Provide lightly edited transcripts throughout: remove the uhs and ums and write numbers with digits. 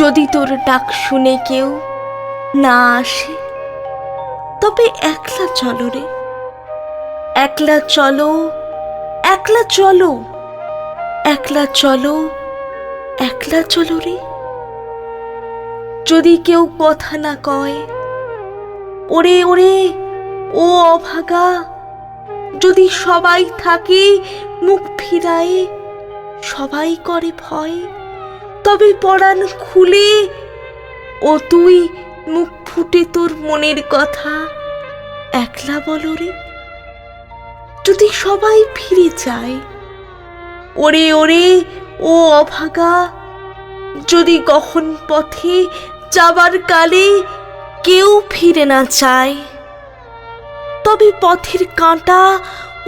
যদি তোর ডাক শুনে কেউ না আসে, তবে একলা চলো রে, একলা চলো, একলা চলো, একলা চলো, একলা চলো রে। যদি কেউ কথা না কয়, ওরে ওরে ও অভাগা, যদি সবাই থাকে মুখ ফিরায়ে, সবাই করে ভয়, তবে পরাণ খুলে ও তুই মুখ ফুটে তোর মনের কথা একলা বলো রে। যদি সবাই ফিরে যায়, ওরে ওরে ও অভাগা, যদি গহন পথে যাবার কালে কেউ ফিরে না চায়, তবে পথের কাঁটা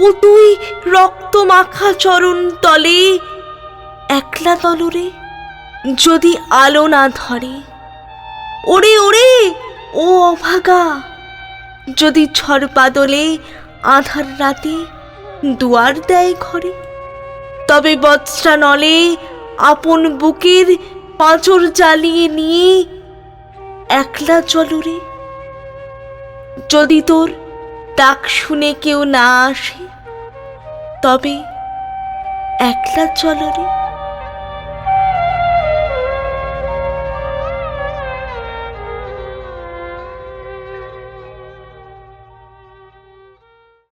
ও তুই রক্ত মাখা চরণ তলে একলা তলরে। যদি আলো না ধরে, ওরে ওরে ও অভাগা, যদি ঝড় বাদলে আঁধার রাতে দুয়ার দেয় ঘরে, তবে বজ্রা নলে আপন বুকের পাঁজর জ্বালিয়ে নিয়ে একলা চলো রে। যদি তোর ডাক শুনে কেউ না আসে, তবে একলা চলো রে।